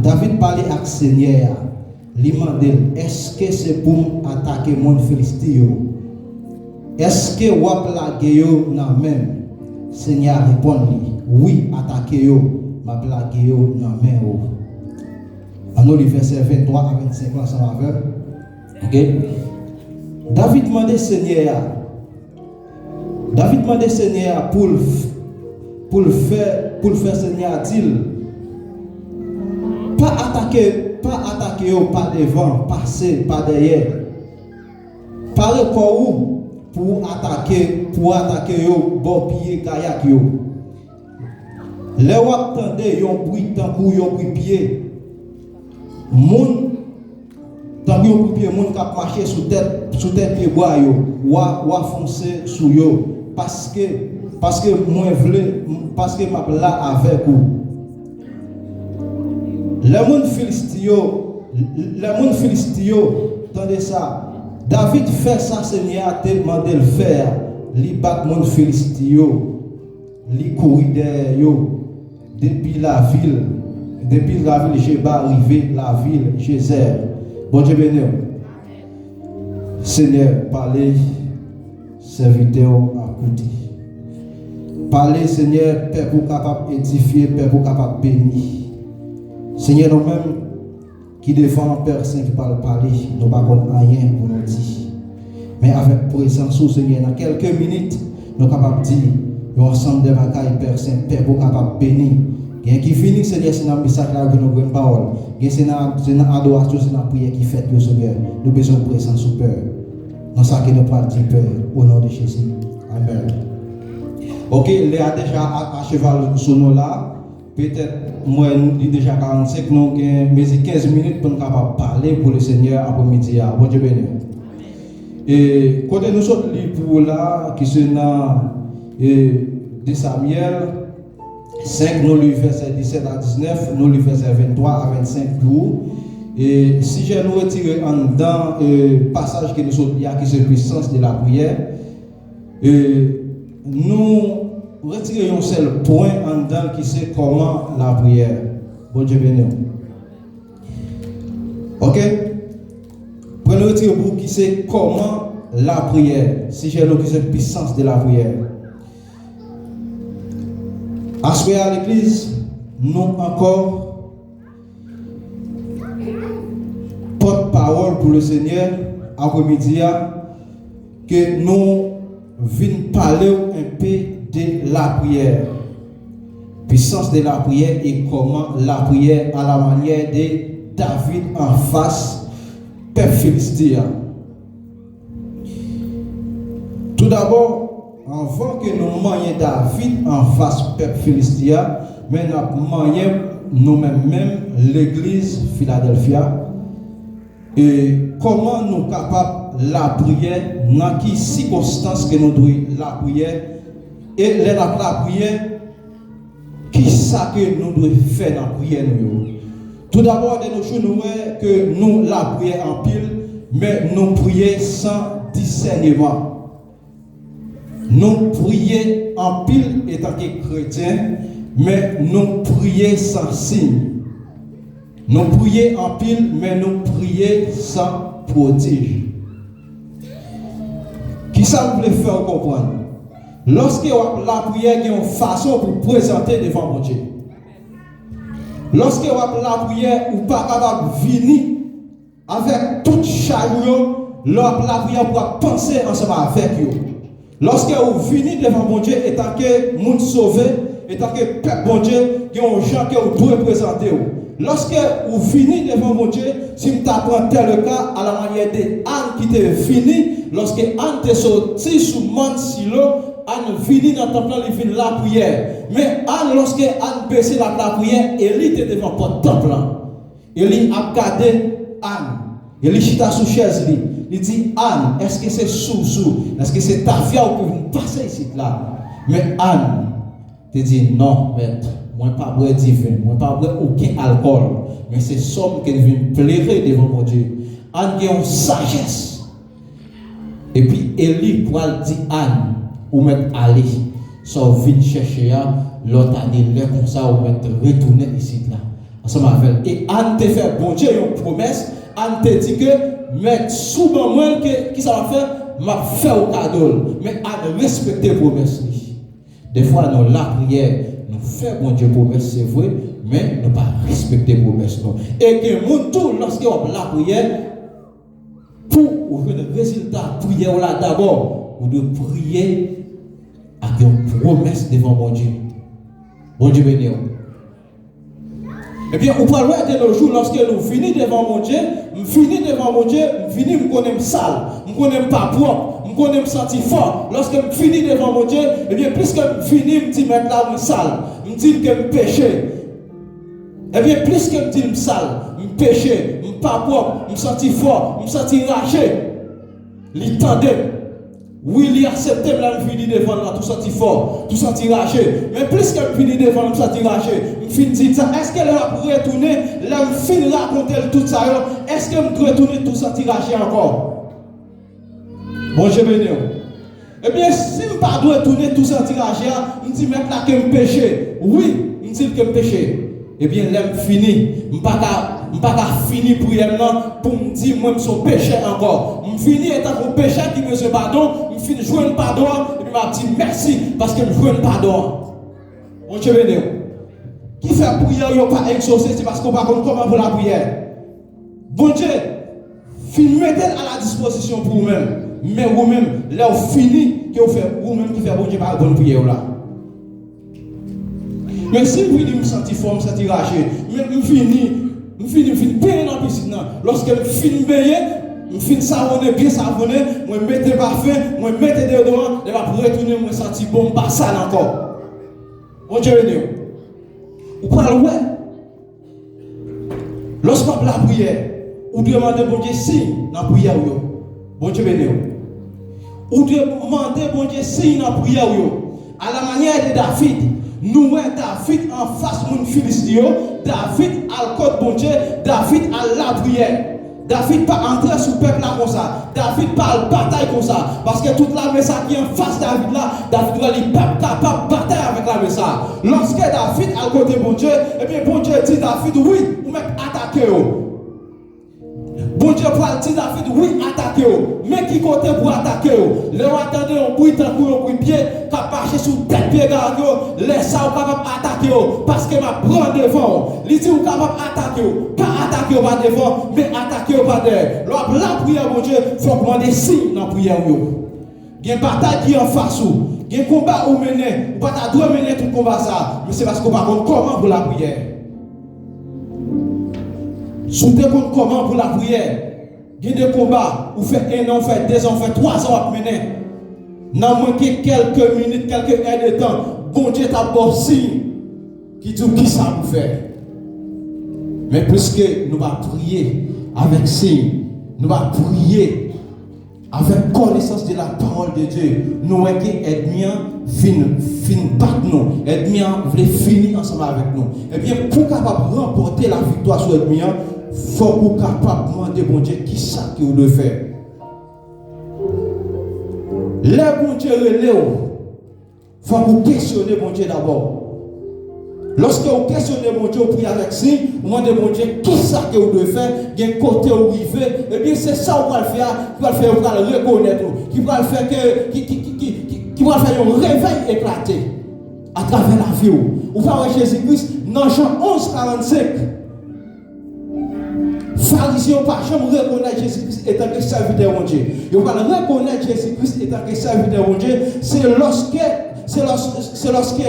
David parlait avec Seigneur. Il demandait, est-ce que c'est pour attaquer mon Philistin? Est-ce que vous avez plagué dans même? Seigneur répond-lui, oui, attaquez yo, ma plagué yo dans même. En le verset 23 à 25 ensemble avec. OK? David demandait Seigneur. David demandait Seigneur pour le faire Seigneur dit pas attaquer par devant, passer par derrière. Par le corps pour attaquer yo bon pied kayak yo. Les ou attendez yon bruit tant que yon bruit pied. Moun tant que yon bruit pied moun k'ap marcher sous tête pied bois yo ou foncer sous yo parce que moi vle parce que m'a là avec vous. Les moun Philistin, attendez ça. David fait ça, Seigneur a demandé de le faire. Il bat moun Philistin, il courir derrière depuis la ville, j'ai arrivé la ville, Jézer. Bon Dieu béni. Seigneur, parlez, serviteur à côté. Parlez, Seigneur, Père pour capable édifier, Père pour capable bénir. Seigneur, nous-mêmes qui défend Père Saint qui parle parler, nous ne pouvons pas rien pour nous dire. Mais avec présence au Seigneur, dans quelques minutes, nous sommes capables de dire, nous ensemble de bagailles, Père Saint, Père pour capable bénir. Il y a qui finit, Seigneur, c'est dans le message là que nous avons une parole. C'est dans l'adoration, c'est dans la prière qui fait le Seigneur. Nous avons besoin de présence au Père. Dans ça que nous parlons, Père, au nom de Jésus. Amen. Ok, il y a déjà à cheval sur nous là. Peut-être, moi, nous déjà 45, nous avons 15 minutes pour nous parler pour le Seigneur après-midi. Bon Dieu béni. Et quand nous sommes pour là, qui sont dans de Samuel 5, nous lisons verset 17 à 19, nous lisons verset 23 à 25 pour. Et si je nous retire en dedans le passage que nous sommes là, qui est la puissance de la prière, nous retirons un seul point en dedans qui c'est comment la prière. Bon Dieu béni. Ok? Prenez le tir pour qui c'est comment la prière. Si j'ai l'occasion de puissance de la prière. Aspect à l'église, nous encore porte-parole pour le Seigneur après-midi que nous venons parler un peu de la prière. Puissance de la prière et comment la prière à la manière de David en face Peuple Philistin. Tout d'abord, avant que nous manions David en face Peuple Philistin, mais nous manions nous-mêmes l'église Philadelphia. Et comment nous sommes capables de la prière, dans quelles circonstances que nous devons la prière, et la prière, qui ça que nous devons faire dans la prière. Tout d'abord, de nos jours, nous voyons que nous la prière en pile, mais nous prions sans discernement. Nous prions en pile étant que chrétiens, mais nous prions sans signe. Nous prions en pile, mais nous prions sans prodige. Qui ça vous voulez faire comprendre? Lorsque la prière est une façon pour présenter devant mon Dieu. Lorsque vous avez la prière, vous n'êtes pas capable de venir avec toute chagrin, la prière pour penser ensemble avec vous. Lorsque vous venez devant mon Dieu, étant que monde sauvé, étant que peuple bon Dieu, il y a un gens que vous devez présenter. Lorsque vous venez devant mon Dieu, si vous apprenez tel cas à la manière de Anne qui était fini, lorsque Anne était sortie sous mon silo, Anne finit dans le temple, il finit la prière. Mais Anne, lorsque Anne baissait la prière, elle était devant le temple. Elle a regardé Anne. Elle chita sous chaise. Il dit Anne, est-ce que c'est sous? Est-ce que c'est ta fille que vous passez ici là? Mais Anne te dit non, maître. Moi pas boire divin, moi pas boire aucun alcool. Mais c'est somme qui vient pleurer devant mon Dieu. Anne a une sagesse. Et puis Élie pour dire Anne. Ou mettre aller, soit venir chercher l'autre année, comme ça, ou mettre retourner ici là. ensemble avec et Anne te fait bon Dieu une promesse. Anne te dit que mettre sous bon moi qui ça va faire m'a fait au cadeau mais Anne respecter promesse. Des fois dans la prière nous faisons bon Dieu promesse c'est vrai mais nous pas respecter promesse non. Et que mon tout lorsque on la prière pour le résultat prière là d'abord vous devez prier avec une promesse devant mon Dieu. Bon Dieu béni. Eh bien, on parle de nos jours, lorsque nous finissons devant mon Dieu, nous finissons devant mon Dieu, nous finissons, nous connaissons sale, nous connaissons pas propre, nous connaissons sentir fort. Lorsque nous finissons devant mon Dieu, eh bien, plus que nous finissons, nous disons maintenant, nous sale, nous disons que nous péchons. Eh bien, plus que nous disons sale, nous péchons, nous pas propre, nous sentir fort, nous sentir raché. L'étendue. Oui, il accepte la vie devant nous, tout sentir fort, tout sentir raché. Mais plus que je finis devant nous, sentir raché, je finis dire ça. Est-ce qu'elle va retourner, là, je finis raconter tout ça, est-ce que je dois retourner tout sentir raché encore? Bon, je bénis. Eh bien, si je ne pas retourner tout sentir raché, je dis maintenant que je péche. Oui, je dis que je péche. Eh bien, là, je finis. Je ne peux pas finir pour me dire moi je suis péché encore. Je finis étant un péché qui me fait pardon, je finis jouer un pardon et je me dis merci parce que je joue un pardon. Mon Dieu béni. Qui fait prière, il n'a pas exaucé, c'est parce qu'on ne sait pas comment pour la prière. Bon Dieu, mettez à la disposition pour vous-même. Mais vous-même, là vous finissez, que vous faites vous-même qui fait bon Dieu par la bonne prière là. Mais si vous me sentez fort, me sentez raché, mais je finis bien dans la piscine. Lorsque je finis bien, je finis savonner, bien savonner, je mets parfum, je mets dedans, je vais retourner, je me sentir bon, pas sale encore. Bon Dieu béni. Vous parlez, ouais. Lorsqu'on la prière, vous demandez bon Dieu signe dans la prière. Bon Dieu béni. Vous demandez bon Dieu signe dans la prière. À la manière de David. Nous voyons David en face de Philistin, David à le code bon Dieu, David à la prière. David pas entrer sous le peuple là comme ça. David pas la bataille comme ça. Parce que toute la messe qui est en face de David là, David doit être capable de bataille avec la messe. Lorsque David a le côté bon Dieu, eh bien bon Dieu dit David, oui, vous m'avez attaqué. Bon Dieu pour dire David, oui, attaquez-vous. Mais qui côté pour attaquer? Les attendez un bruit, un bruit pied, qui a marché sous tête pied garde, les ça ou capable d'attaquer parce que m'a prend devant. Il dit ou capable d'attaquer, pas attaquer pas devant, mais attaquer pas derrière. Lors la prière, mon Dieu, il faut demander signe dans la prière. Il y a une bataille qui est en face ou. Il y a un combat où mener, ou pas doit mener tout combat ça, mais c'est parce qu'on va comprendre comment pour la prière. Si vous compte comment pour la prière, il y a des combats, vous faites 1 an, vous faites 2 ans, vous faites 3 ans à mener. N'a manqué quelques minutes, quelques heures de temps, bon Dieu t'a bon signe qui dit qui ça vous fait. Mais puisque nous allons prier avec signe, nous allons prier avec connaissance de la parole de Dieu, nous allons être fin battre nous, être voulez finir ensemble avec nous. Eh bien, pour capable remporter la victoire sur être il faut que vous soyez capable de demander bon Dieu qui ça que vous devez faire. Les bon Dieu relève, il faut que vous questionnez bon Dieu d'abord. Lorsque vous questionnez mon Dieu, vous priez avec signe, vous demandez mon Dieu qui ça que vous devez faire, quel côté où vous vivez, et bien c'est ça que vous allez faire, qui va le faire, vous allez le reconnaître, qui va le faire qui va faire un réveil éclaté à travers la vie. Vous parlez de Jésus-Christ dans Jean 11, 45. Pharisiens pas jamais reconnaître Jésus-Christ étant que serviteur de Dieu. Ils vont reconnaître Jésus-Christ étant que serviteur de Dieu. C'est lorsque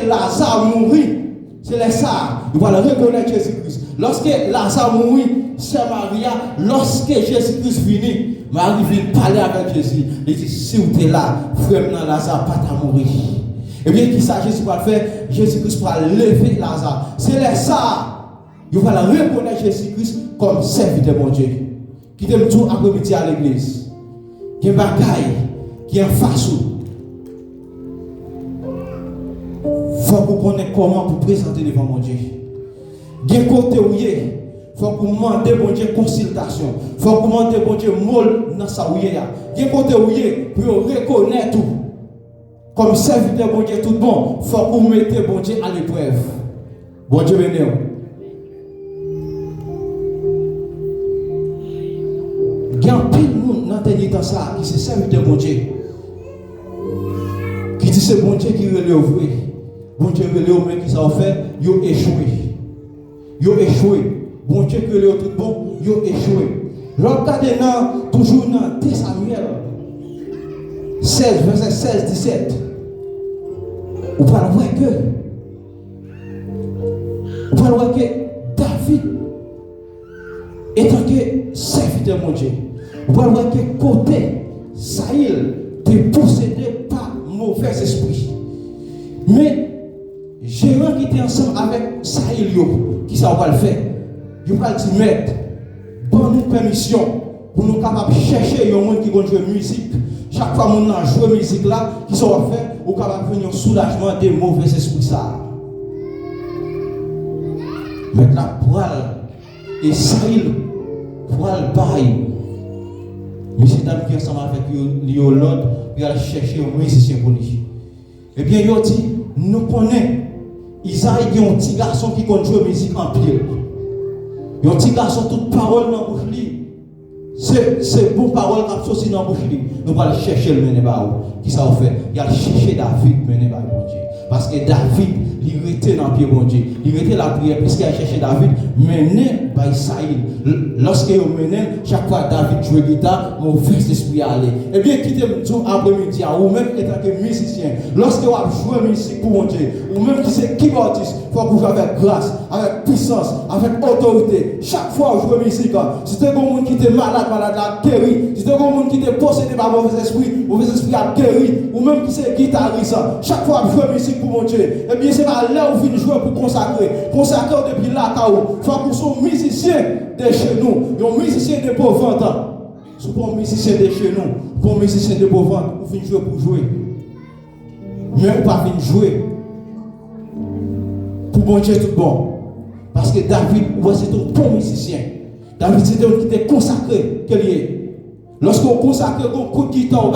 Lazare mourit. C'est ça. Ils vont reconnaître Jésus-Christ. Lorsque Lazare mourit, c'est Maria. Lorsque Jésus-Christ finit, Marie vient parler avec Jésus. Il dit si vous êtes là, frère Lazare pas ta mourir. Et bien qui ça Jésus va faire? Jésus-Christ va lever Lazare. C'est ça. Il va reconnaître Jésus-Christ comme serviteur de mon Dieu. Qui t'aime tout après-midi à l'église. Qui est bagaille, qui est en face. Il faut que vous connaissiez comment vous présenter devant mon Dieu. D'un côté où il faut que vous demandez mon Dieu consultation. Il faut que vous demandez mon Dieu molle dans sa ouïe. D'un côté où il pour reconnaître tout. Comme serviteur de mon Dieu tout bon, il faut que vous mettez mon Dieu à l'épreuve. Bon Dieu béni. dans dernier temps ça, qui se servent de bon Dieu. Qui dit c'est bon Dieu qui relève vrai. Bon Dieu relève mais qui ça fait, ils ont échoué. Ils ont échoué. Bon Dieu qui relève tout bon, ils ont échoué. Regardez toujours dans 2 Samuel 16, verset 16, 17. Vous pouvez voir que David, étant que serviteur mon Dieu, vous pouvez voir que côté Saïl était possédé par mauvais esprit. Mais Gérard qui était ensemble avec Saïl, qui ça va le faire, il va dire maître, bonne permission pour nous capables de chercher un monde qui va jouer musique. Chaque fois que nous jouons musique là, qui ça va faire, ou capable de venir soulagement des mauvais esprits ça. Maintenant, poil et Saïl, poil bail. Mais c'est un qui ensemble avec l'autre, il va chercher un musicien pour lui. Eh bien, il dit, nous connaissons, Isaïe est un petit garçon qui compte jouer musique en pile. Il y a un petit garçon, toute parole dans la bouche. C'est bon parole qui a sorti dans la bouche. Nous allons chercher le mené-baou. Qui ça va faire? Il va chercher David, mené-baou, bon Dieu. Parce que David, il était dans le pied, bon Dieu. Il était la prière, puisqu'il a cherché David, mené par Saïl. Lorsqu'il mené, chaque fois David jouait guitare, mon fils esprit allait. Eh bien, quittez tout après-midi, ou même étant que musicien, lorsque vous jouez musique pour mon Dieu, ou même qui c'est keyboardiste, il faut que vous jouez avec grâce, avec puissance, avec autorité. Chaque fois que vous jouez musique, si c'est un monde qui était malade, là, guéri. Si c'est un monde qui était possédé par mauvais esprit a guéri. Ou même qui c'est guitariste, chaque fois que vous jouez musique pour mon Dieu, eh bien, c'est pas là où vous venez jouer pour consacrer. Consacrer depuis là, il faut que vous soyez musicien de chez nous, un musicien de pauvre. Si vous êtes un musicien de chez nous, pour un musicien de pauvre, vous venez jouer pour jouer. Mais vous ne pas venir jouer pour bon Dieu tout bon. Parce que David, c'est un bon musicien. David, c'est un qui était consacré. Lorsqu'on consacre un coup de guitare,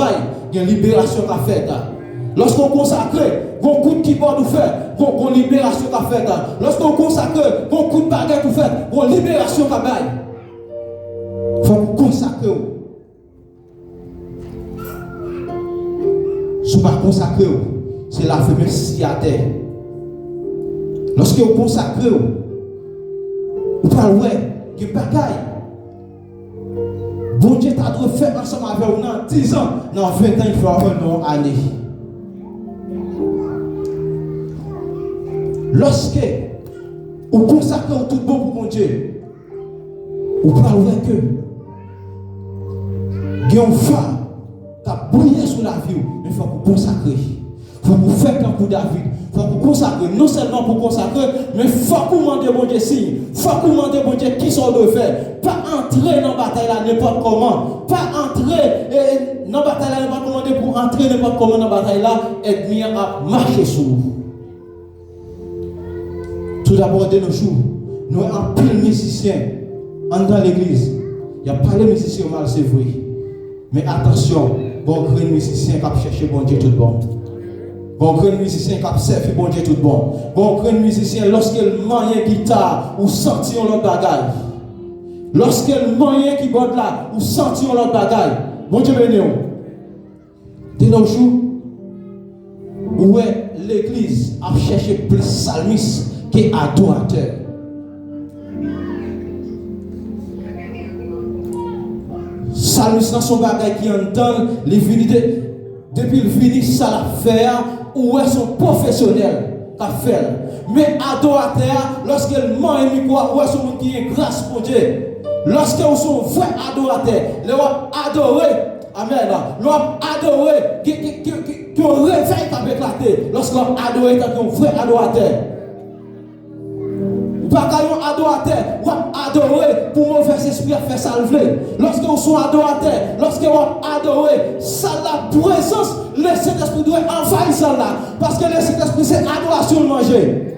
il y a une libération à faire. Lorsqu'on consacre un coup de keyboard ou faire, il y a une libération à faire. Lorsqu'on consacre un coup de baguette ou faire, il y a une libération à faire. Il faut consacrer. Si vous ne consacrez pas, c'est la faiblesse à terre. Lorsque vous consacrez, vous parlez de bagaille. Bon Dieu t'a dû faire ensemble avec vous dans 10 ans, dans 20 ans, il faut avoir une année. Lorsque vous consacrez tout bon pour mon Dieu, vous parlez que il y a une femme qui a brillé sur la vie, mais il faut que vous consacrez. Il faut que vous faites un coup David. Il faut que vous consacrez, non seulement pour consacrer, mais il faut que vous demandez bon Dieu signe. Il faut que vous demandez bon Dieu qui sont de faire. Pas entrer dans la bataille là n'importe comment. Pas entrer dans la bataille là n'importe comment pour entrer n'importe comment dans la bataille là et bien à marcher sur vous. Tout d'abord de nos jours, nous avons un pile musicien dans l'église. Il n'y a pas de musiciens mal, c'est vrai. Mais attention, bon grand musicien qui a cherché bon Dieu tout bon. Bon grand musicien qui a servi bon Dieu tout bon. Bon grand musicien, lorsqu'il manie guitare, ou senti l'autre bagaille. Lorsqu'il manie qui borde là, ou senti l'autre bagaille. Bon Dieu béni. De nos jours, où est l'église a cherché plus psalmiste qu'adorateur. Psalmiste dans son bagage qui entend les vinités. Depuis le fini, ça l'a fait, ou est son professionnel qu'a fait. Mais adorateur, lorsqu'il mange un micro, ou est son monde qui est grâce pour Dieu. Lorsqu'ils sont vrais adorateurs, les ont adoré, amen, les ont adoré, qui ont réveil qui a éclaté. Lorsqu'ils ont adoré, qui ont vrai adorateur. Pas qu'un adorateur, ou adoré pour mauvais esprit à faire salver. Lorsque vous sont adorateurs, lorsque vous adorez, ça la présence, le Saint-Esprit doit envahir ça là. Parce que le Saint-Esprit c'est adoration de manger.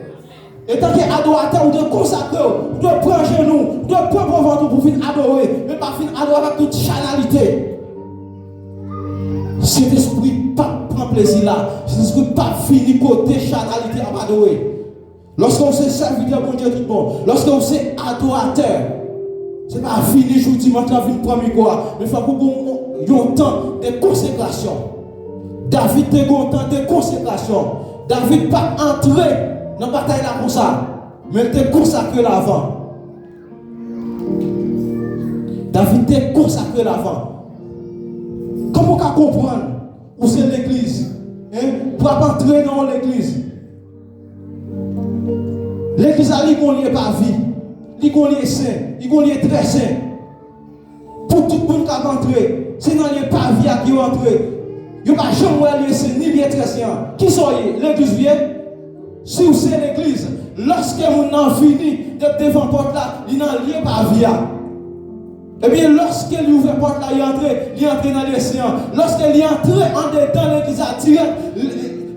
Et tant qu'adorateur, vous devez consacrer, vous devez prendre genou, vous devez prendre ventre pour finir adorer, mais pas finir adorer avec toute chanalité. Cet esprit pas prend plaisir là, cet esprit pas fini côté chanalité à adorer. Lorsque vous êtes serviteur pour Dieu tout bon, lorsque vous êtes adorateur, ce n'est pas fini, je vous dis maintenant, vous ne prenez quoi, mais il faut que vous un temps de consécration. David était un temps de consécration. David pas entré dans la bataille là comme ça, mais il était consacré l'avant. David était consacré l'avant. Comment on peut comprendre où c'est l'église? Pour entrer dans l'église. L'église a dit qu'on n'y est pas vie. Il qu'on y est saint. Il qu'on y est très saint. Pour tout le monde qui a entré, c'est dans les pas vie qui est entré. Il n'y a pas jamais saint ni bien très saint. Qui soyez? L'église vient. Si vous c'est l'église, lorsque vous en fini de devant la porte là, il n'en lié pas vie. Eh bien, lorsqu'il ouvre la porte là, il entre dans les séances. Lorsqu'il entre en dedans l'église attirée,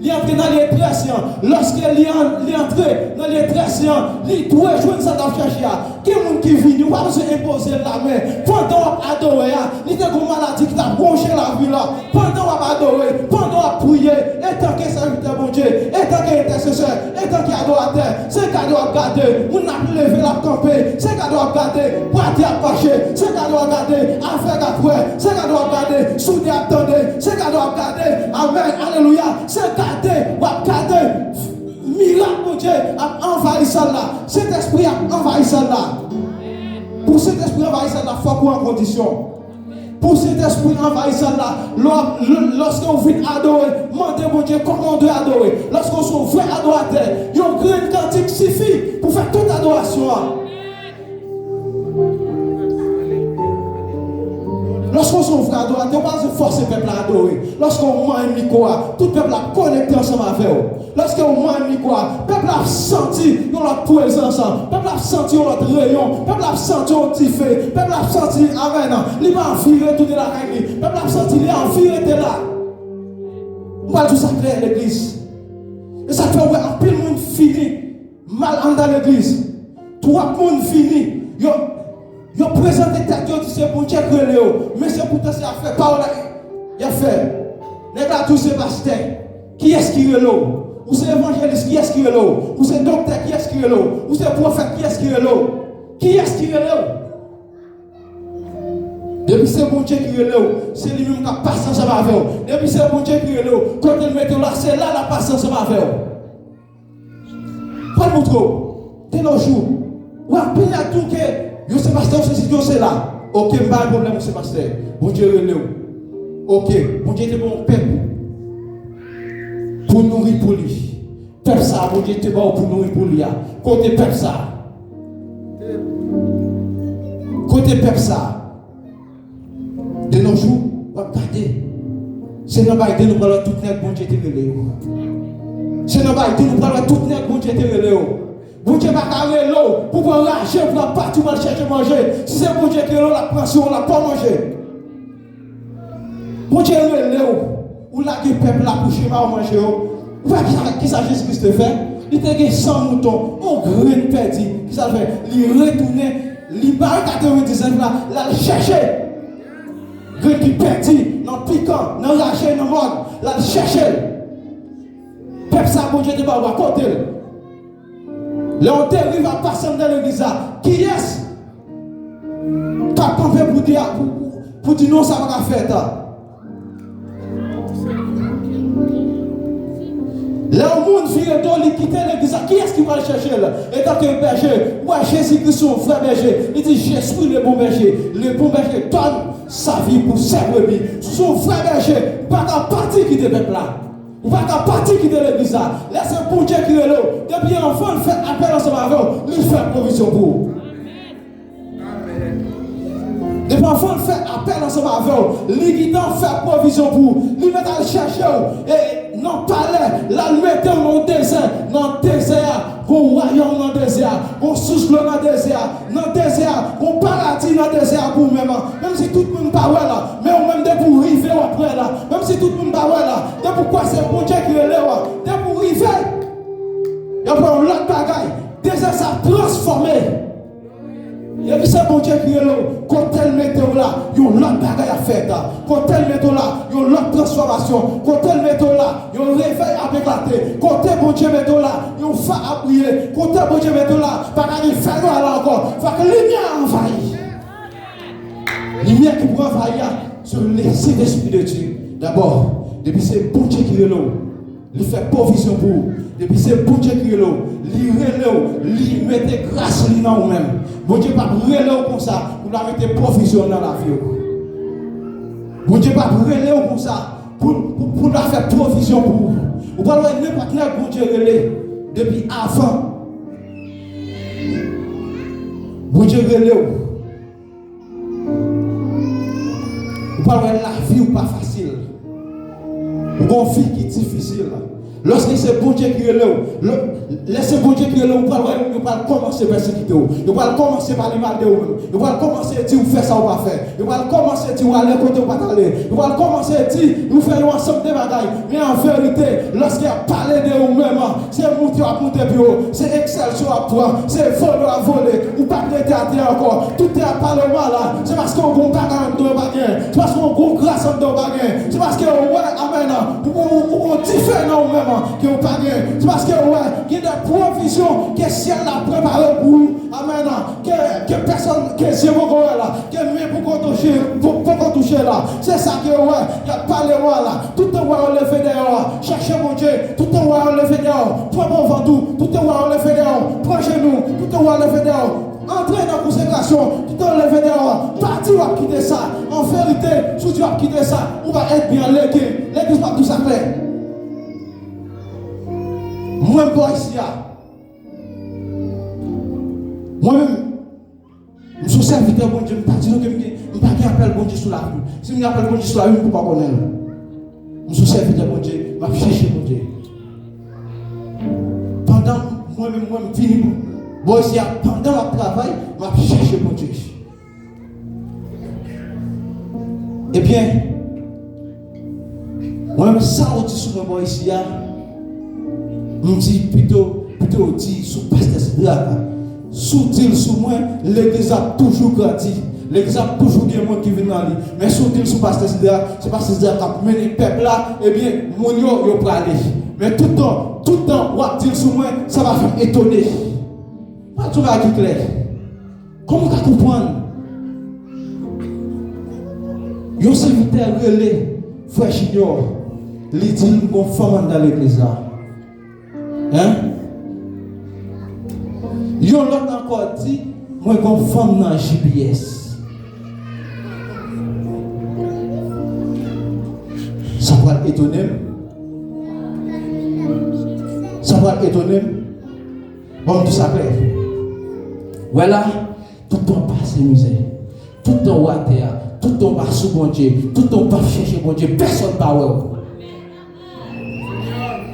il entre dans les très séances. Lorsqu'il entre dans les très séances, il doit jouer ça dans le chercher. Qui est le monde qui vient, nous pas se imposer la main. Pendant qu'on adore, il y a une maladie qui t'a bronché la vie là. Pendant qu'on adore, pendant qu'on prier, et tant que serviteur bon Dieu, et tant qu'intercesseur, et tant qu'adorateur, c'est qu'à doit garder, on a levé la camper, c'est qu'à doit garder, boîte à marcher, c'est qu'à doit garder, affaire après, c'est qu'à doit garder, souder attendre, c'est qu'à doit garder, amen, alléluia, c'est garder, ou à garder, miracle mon Dieu, a envahi ça là, cet esprit a envahi ça là. Pour cet esprit envahi ça là, il faut qu'on en condition. Pour cet esprit envahissant là, lorsqu'on vient adorer, demandez mon Dieu comment on doit adorer. Lorsqu'on sont vrais adorateurs, il y a une grande quantité suffit pour faire toute adoration. Lorsqu'on sont vrais adorateurs, on ne va pas forcer le peuple à adorer. Lorsqu'on mange micro, tout le peuple a connecté ensemble avec eux. Lorsqu'on mange micro, le peuple a senti notre présence, le peuple a senti notre rayon, le peuple a senti notre feu, le peuple a senti, amen, il va envirer tout de la règle, le peuple a senti, il a envirer de là. On va tout ça clair l'église. Et ça fait un peu de monde fini, mal dans l'église. Trois monde fini. Ils ont présenté tête, ils ont dit c'est pour Dieu que Léo. Mais c'est pour toi, c'est à faire. Pas il a fait. Les gars, tous ces pasteurs. Qui est-ce qui est là? Ou c'est évangéliste, qui est-ce qui est là? Ou c'est docteur, qui est-ce qui est là? Ou c'est prophète, qui est-ce qui est là? Qui est-ce qui est là? Depuis c'est bon Dieu qui est là, c'est lui-même qui a patience avec vous. Depuis c'est bon Dieu qui est là, quand il met là, c'est là la patience avec vous. Pas le trop. De nos jours, ou à peine à tout que. Yo c'est pasteur, c'est là. Ok, pas de problème, c'est pasteur. Bon Dieu est là. Ok, bon Dieu est bon peuple. Pour nourrir pour lui. Peuple ça, bon Dieu est bon pour nourrir pour lui. Côté peuple ça. Côté peuple ça. De nos jours, regardez. C'est dans le nous parlons tout net, bon Dieu est relé. C'est dans le nous parlons tout net, bon Dieu est relé. Bon Dieu va carrer l'eau pour pouvoir lâcher, pour partir pour chercher manger. Si c'est bon Dieu qui est là, la pression, on n'a pas manger. Bon Dieu est là, ou là qui peuple là pour chez moi manger. Vous voyez qui ça Jésus-Christ fait? Il a gagné 100 moutons, on graine perdu. Qui ça fait? Il retourne, il barre 99 là, là chercher. Graine qui perdu, dans piquant, dans lâcher, dans mort, là chercher. Peuple ça, bon Dieu te va à côté. Là, on arrive à passer dans l'église. Qui est-ce qui a campé pour dire non, ça va faire? Là, le monde vient de quitter l'église. Qui est-ce qui va le chercher là? Et tant que berger, moi, Jésus-Christ, son frère berger, il dit Jésus, le bon berger. Le bon berger donne sa vie pour ses brebis. Son frère berger, pas qu'à partir qui est peuple là. Ou pas qu'à partir qui de l'église là. Laissez pour Dieu qui est là. Depuis l'enfant, il fait appel ensemble avec vous. Il fait provision pour vous. Depuis l'enfant, il fait appel ensemble avec vous. Il fait provision pour vous. Il met à le chercher. Et non, palais, là, il met dans le désert. Dans le désert, un royaume dans le désert. Un souffle dans le désert. Dans le désert, un paradis dans le désert pour vous-même. Même si tout le monde parle là. Mais même de pour arriver après là. Même si tout le monde parle là. De pourquoi c'est bon Dieu qui est là. De pour arriver. Il y a pas l'autre bagaille. Désert, ça transformé. Et puis c'est bon Dieu qui est là. Quand tel météo là, il y a l'autre bagaille à faire. Quand tel météo là, il y a l'autre transformation. Quand tel météo là, il y a un réveil à éclater. Quand tel bon Dieu météo là, il y a un feu à briller. Quand tel bon Dieu météo là, pas qu'il fait là encore. Il faut que la lumière envahisse. La lumière qui pourra envahir, sur l'esprit de Dieu. D'abord, depuis c'est bon Dieu qui est là, il fait provision pour vous. Depuis c'est bon Dieu qui est là, il met grâce dans vous-même. Bon Dieu pas relève comme ça, pour la mettre provision dans la vie. Bon Dieu pas relève comme ça, pour la faire provision pour vous. Vous parlez de n'importe quel bon Dieu relève depuis avant. Bon Dieu relève. Vous parlez de la vie ou pas facile. Vous avez une fille qui est difficile. Lorsque c'est bon Dieu qui est là, laissez bon Dieu qui est là, vous parlez commencer à persécuter. Vous parlez commencer par les mal de vous. Vous parlez commencer à dire vous faites ça ou pas faire. Vous parlez commencer à dire vous allez côté ou pas aller. Vous parlez commencer à dire vous faites ensemble des bagailles. Mais en vérité, lorsqu'il a parlé de vous-même, c'est monter à monter plus haut, c'est excelsion à toi, c'est voler à voler, ou pas de théâtre encore. Tout est à parler mal là. C'est parce qu'on a un bagage dans le bagage. C'est parce qu'on a une grâce dans le bagage. C'est parce que ouais, amen, on différent nous-mêmes. Que vous parlez, c'est parce que il y a des provisions que le ciel a préparées pour vous. Amen. Que personne, que c'est vous là, que même pour qu'on touche là. C'est ça que il y a pas les rois là. Tout le temps on le fait dehors. Cherchez mon Dieu. Tout le temps on le fait dehors. Prends mon ventou. Tout le temps on le fait dehors. Prends genou. Tout le temps on le fait dehors. Entrez dans la consécration. Tout le temps on le fait dehors. Parti ou à quitter ça. En vérité, si tu vas quitter ça, on va être bien légué. L'église va tout ça faire. Moi-même, moi-même, je suis serviteur bon Dieu, je ne dis pas que je appelle bon Dieu sur la rue. Si je appelle bon Dieu sur la rue, je ne peux pas connaître. Je suis serviteur bon Dieu, je vais chercher bon Dieu. Pendant moi-même, fini, bon ici, pendant le travail, je vais chercher bon Dieu. Eh bien, moi-même, ça, on dit sur moi ici, on dit plutôt dit sous pasteur Sidrak, sous dit sous moi, l'église a toujours grandi, l'église a toujours bien monde qui vient dans lui. Mais sous dit sous pasteur Sidrak, c'est pasteur Sidrak qui a mené le peuple là, eh bien, mon yo peut aller. Mais tout le temps, on va dire sous moi, ça va faire étonner. Pas tout va être clair. Comment vous comprendre? Yo serviteur relais, frère Junior, il dit qu'on femme dans l'église là. Hein? Yon l'autre encore dit, moi comme femme dans GPS. Ça va étonner. Ça va étonner. Bon, tout ça fait. Voilà, tout le temps passe misère. Tout le temps à terre. Tout le temps passe sous bon Dieu. Tout le temps passe chercher bon Dieu. Personne ne parle.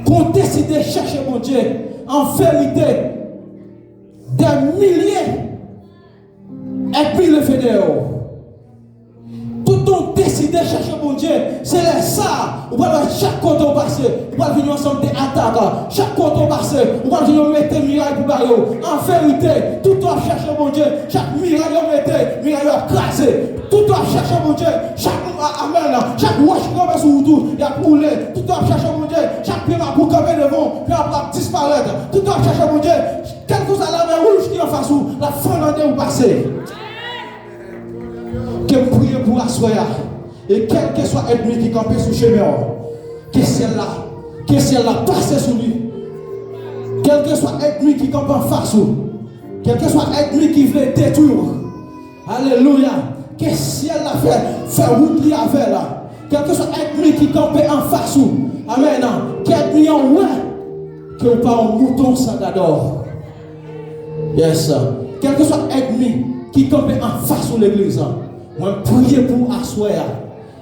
Qu'on décide de chercher mon Dieu, en vérité, des milliers et puis le fait dehors. Tout le monde décide de chercher mon Dieu, c'est ça. On va chaque côté passer, on va venir ensemble des attaques. Chaque côté passer, on va venir mettre miraille pour barrer. En vérité, tout le monde cherche mon Dieu, chaque miraille on mette, miraille crasé. Tout le monde cherche mon Dieu, chaque amen, chaque roche qui est sur tout, il y a coulé. Tout le monde cherche mon Dieu, chaque pied pour camper devant, puis après disparaître. Tout le monde cherche mon Dieu, quelle que soit la main rouge qui est en face ou la fin ou passer. Que vous priez pour asseoir. Et quel que soit l'ennemi qui campe sur le chemin, que celle-là passe sur lui. Quel que soit l'ennemi qui campe en face, quel que soit l'ennemi qui veut détruire. Alléluia. Que celle-là fait route avec là. Quel que soit l'ennemi qui campe en face, amen. Quel ennemi en ouais, que vous pas un mouton sans d'or. Yes. Quel que soit l'ennemi qui campe en face de l'église. Moi, priez pour asseoir.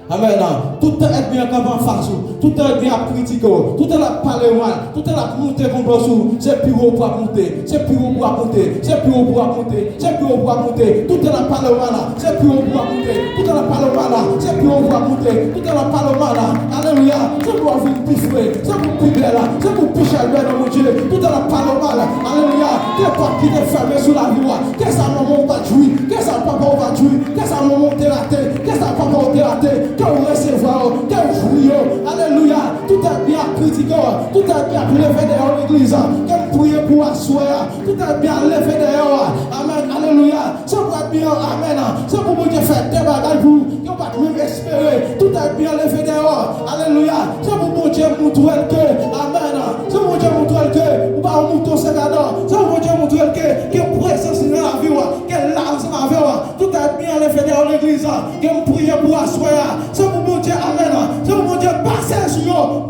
Amen. Tout est bien comme en face. Tout est bien critiqué. Tout est là parler mal. Tout est là monter comme vous. C'est plus haut pour monter. C'est plus haut pour monter. C'est plus haut pour monter. C'est plus haut pour monter. Tout est là parler mal. C'est plus haut pour monter. Tout est là parler mal. C'est plus haut pour monter. Tout est là parler mal. Alléluia. C'est pour avoir plus frais. C'est pour plus belle. C'est pour plus cher dans mon Dieu. Tout est là parler mal. Alléluia. Qu'est-ce pas qui est fermé sur la vie. Qu'est-ce que maman va jouir. Qu'est-ce que papa va jouir. Qu'est-ce que maman va rater. Qu'est-ce que papa va rater. Que vous recevoir, que vous jouiez, alléluia, tout est bien critiqué, tout est bien levé dehors l'église, que vous priez pour asseoir, tout est bien levé dehors, amen, alléluia, ça va être bien, amen. C'est pour vous faire des bagages pour vous pas même espérer. Tout est bien levé dehors. Alléluia. C'est pour vous dire montrer que, amen. C'est pour vous dire montrer que, vous pas un mouton ségador. C'est pour vous dire montrer que présence dans la vie, que l'âme dans la vie. Tout est bien levé dehors l'église. Que vous priez pour asseoir. C'est pour vous dire, amen. C'est pour vous dire passer sur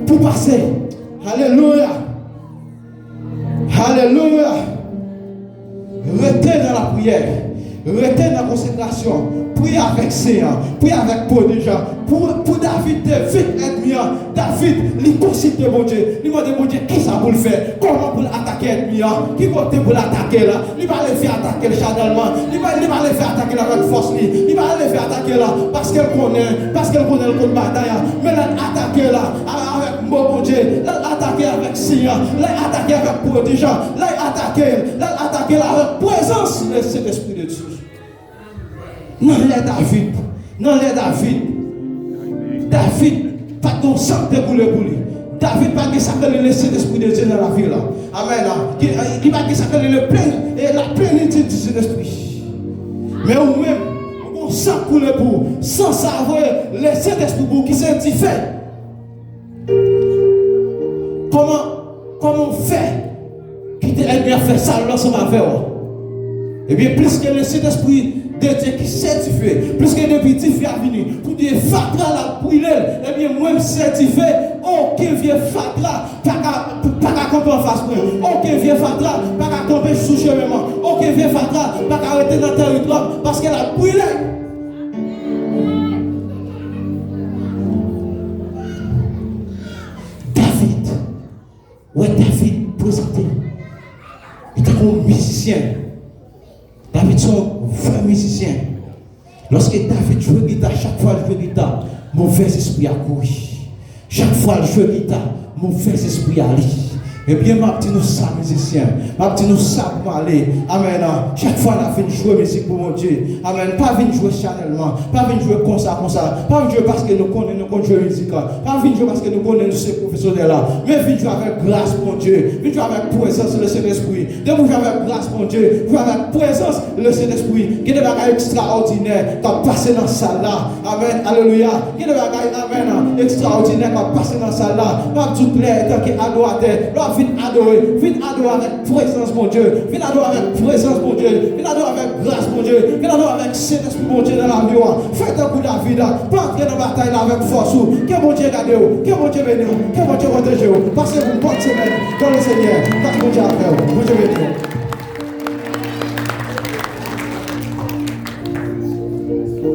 pour passer. Alléluia. Alléluia. Restez dans la prière. Restez dans la consécration. Priez avec Seigneur. Priez avec Paul déjà. Pour David, vite ennemi. David, il consulte mon Dieu. Il demande mon Dieu, qui ça pour le faire? Comment pour attaquer l'ennemi? Qui côté pour l'attaquer là? Il va le faire attaquer le charnellement. Il va le faire attaquer avec force. Il va le faire attaquer là. Parce qu'elle connaît le coup de bataille. Mais l'attaquer là. Avec mon Dieu. L'attaquer avec Seigneur. L'attaquer avec Paul déjà. L'attaquer avec présence de cet esprit de Dieu. Non, David, pas ton sang découlé pour lui. David, pas que ça que le Saint-Esprit de Dieu dans la vie là. Amen. Qui pas que ça que le plein et la plénitude du Saint-Esprit. Mais ou même, on sang coulé pour, sans savoir le Saint-Esprit pour qui c'est différent. Comment faire qui t'aide bien faire ça l'ensemble avec vous? Eh bien, plus que le Saint-Esprit de Dieu qui certifie, plus que depuis Dieu a venu, pour dire fatra la brûler, eh bien, moi, certifié, aucun vieux fatra, pas qu'à camper en face, aucun vieux fatra, pas qu'à camper sous chemin, aucun vieux fatra, pas qu'à arrêter dans le territoire, parce qu'elle a brûlé. David présenté. Il était un musicien. David est un vrai musicien. Lorsque David joue guitare, chaque fois qu'il joue guitare, mauvais esprit a couru. Chaque fois qu'il joue guitare, mauvais esprit a allé. Eh bien, ma petite nous ça musicien, ma petite nous ça pour aller. Amen. Chaque fois, on a fait jouer musique pour mon Dieu. Amen. Pas venir jouer chanellement, pas venir jouer comme ça, pas venir jouer parce que nous connaissons jouer musique, pas venir jouer parce que nous connaissons ces professionnels là, mais venir jouer avec grâce pour Dieu, venir jouer avec présence le Saint-Esprit. De vous jouer avec grâce pour Dieu, jouer avec présence le Saint-Esprit. Qui est des bagages extraordinaires qui ont passé dans la salle là. Amen. Alléluia. Qui est des bagages, amen, extraordinaires qui ont passé dans la salle là. Pas tout clair, tant qu'il adorateur. Viens adorer avec présence, mon Dieu. Viens adorer avec présence, mon Dieu. Viens adorer avec grâce, mon Dieu. Viens adorer avec Saint-Esprit, mon Dieu, dans la vie. Faites un coup David. Pas entrer dans la bataille avec force. Que mon Dieu garde vous. Que mon Dieu bénisse vous. Que mon Dieu protège vous. Passez une bonne semaine dans le Seigneur. Parce que mon Dieu a fait. Mon Dieu bénisse vous.